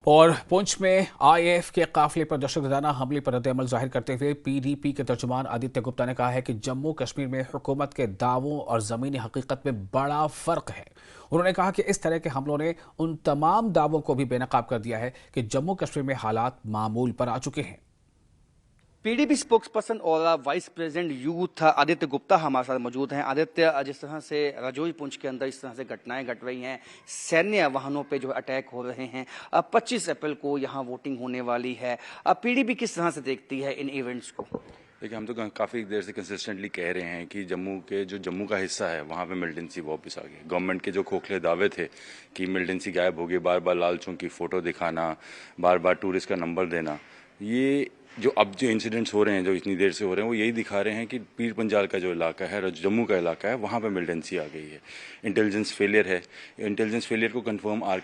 और पुंछ में आईएएफ के काफिले पर दहशतगर्दाना हमले पर रद्द-ए-अमल जाहिर करते हुए पीडीपी के तर्जुमान आदित्य गुप्ता ने कहा है कि जम्मू कश्मीर में हुकूमत के दावों और जमीनी हकीकत में बड़ा फर्क है। उन्होंने कहा कि इस तरह के हमलों ने उन तमाम दावों को भी बेनकाब कर दिया है कि जम्मू कश्मीर में हालात मामूल पर आ चुके हैं। पीडीपी स्पोक्सपर्सन और vice president youth Aditya Gupta हमारे साथ मौजूद हैं। आदित्य, जिस तरह से रजौरी पुंछ के अंदर इस तरह से घटनाएं घट रही हैं, सैन्य वाहनों पे जो अटैक हो रहे हैं, 25 अप्रैल को यहां वोटिंग होने वाली है, पीडीपी किस तरह से देखती है इन इवेंट्स को? देखिए, हम तो काफ़ी देर से कंसिस्टेंटली कह रहे हैं कि जम्मू का हिस्सा है वहाँ पे मिलिटेंसी वापस आ गई। गवर्नमेंट के जो खोखले दावे थे कि मिलिटेंसी गायब हो गई, बार बार लाल चौक की फ़ोटो दिखाना, बार बार टूरिस्ट का नंबर देना, ये जो इंसिडेंट्स हो रहे हैं, जो इतनी देर से हो रहे हैं, वो यही दिखा रहे हैं कि पीर पंजाल का जो इलाका है, जम्मू का इलाका है, वहाँ पे मिलिटेंसी आ गई है। इंटेलिजेंस फेलियर है। इंटेलिजेंस फेलियर को कंफर्म आर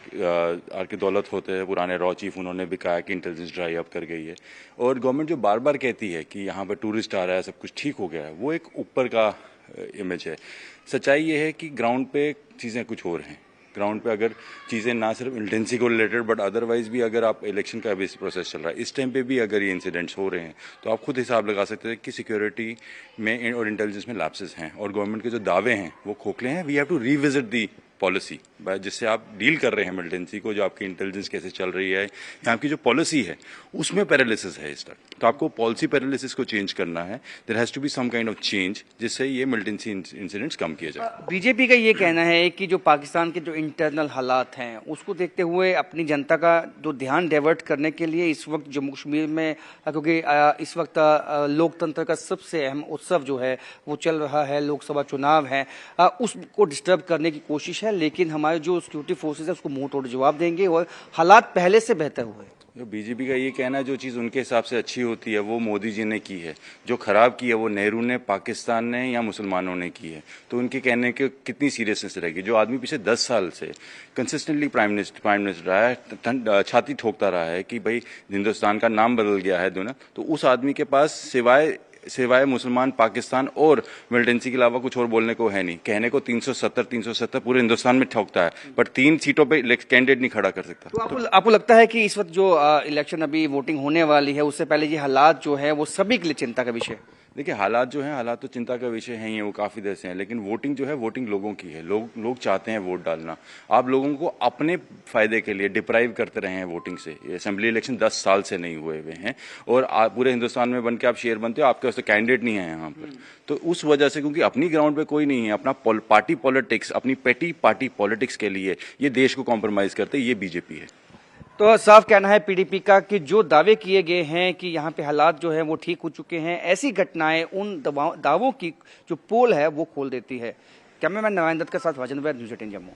के दौलत होते हैं, पुराने रॉ चीफ, उन्होंने भी कहा कि इंटेलिजेंस ड्राई अप कर गई है। और गवर्नमेंट जो बार बार कहती है कि यहाँ पर टूरिस्ट आ रहा है, सब कुछ ठीक हो गया है, वो एक ऊपर का इमेज है। सच्चाई ये है कि ग्राउंड पे चीज़ें कुछ और हैं। ग्राउंड पे अगर चीज़ें ना सिर्फ मिलिटेंसी को रिलेटेड बट अदरवाइज भी, अगर आप इलेक्शन का भी प्रोसेस चल रहा है, इस टाइम पे भी अगर ये इंसिडेंट्स हो रहे हैं, तो आप खुद हिसाब लगा सकते हैं कि सिक्योरिटी में और इंटेलिजेंस में लैप्सेस हैं और गवर्नमेंट के जो दावे हैं वो खोखले हैं। We have to revisit the policy जिससे आप डील कर रहे हैं मिलिटेंसी को, जो आपकी इंटेलिजेंस कैसे चल रही है, या आपकी जो पॉलिसी है उसमें पैरालिसिस है इस तरह। तो आपको पॉलिसी पैरालिसिस को चेंज करना है। There has to be some kind of change जिससे ये मिलिटेंसी इंसिडेंट्स कम किए जाए। बीजेपी का ये कहना है कि जो पाकिस्तान के जो इंटरनल हालात हैं उसको देखते हुए अपनी जनता का जो ध्यान डाइवर्ट करने के लिए इस वक्त जम्मू कश्मीर में, क्योंकि इस वक्त लोकतंत्र का सबसे अहम उत्सव जो है वो चल रहा है, लोकसभा चुनाव है, उसको डिस्टर्ब करने की कोशिश है, लेकिन हमारे जो सिक्योरिटी फोर्सेस है उसको मुंह तोड़ जवाब देंगे और हालात पहले से बेहतर हुए। जो बीजेपी का ये कहना है, जो चीज़ उनके हिसाब से अच्छी होती है वो मोदी जी ने की है, जो खराब की है वो नेहरू ने, पाकिस्तान ने या मुसलमानों ने की है। तो उनके कहने की कितनी सीरियसनेस रहेगी? जो आदमी पिछले 10 साल से कंसिस्टेंटली प्राइम मिनिस्टर रहा है, छाती ठोकता रहा है कि भाई हिंदुस्तान का नाम बदल गया है दुनिया, तो उस आदमी के पास सिवाय मुसलमान, पाकिस्तान और मिलिटेंसी के अलावा कुछ और बोलने को है नहीं। कहने को 370 पूरे हिंदुस्तान में ठोकता है, पर 3 सीटों पे कैंडिडेट नहीं खड़ा कर सकता। तो आपको लगता है कि इस वक्त जो इलेक्शन अभी वोटिंग होने वाली है उससे पहले ये हालात जो है वो सभी के लिए चिंता का विषय है? देखिए, हालात तो चिंता का विषय है ही है, वो काफ़ी देर से हैं, लेकिन वोटिंग जो है वोटिंग लोगों की है। लोग चाहते हैं वोट डालना। आप लोगों को अपने फायदे के लिए डिप्राइव करते रहे हैं वोटिंग से। ये असेंबली इलेक्शन 10 साल से नहीं हुए हैं और पूरे हिंदुस्तान में बन के आप शेयर बनते हो, आपके पास तो कैंडिडेट नहीं है यहाँ पर। तो उस वजह से, क्योंकि अपनी ग्राउंड पे कोई नहीं है, अपना पार्टी पॉलिटिक्स, अपनी पेटी पार्टी पॉलिटिक्स के लिए ये देश को कॉम्प्रोमाइज़ करते, ये बीजेपी है। तो साफ कहना है पीडीपी का कि जो दावे किए गए हैं कि यहाँ पे हालात जो है वो ठीक हो चुके हैं, ऐसी घटनाएं उन दावों की जो पोल है वो खोल देती है। कैमरामैन नारायण दत्त के साथ वाजन वैद, न्यूज़ 18 जम्मू।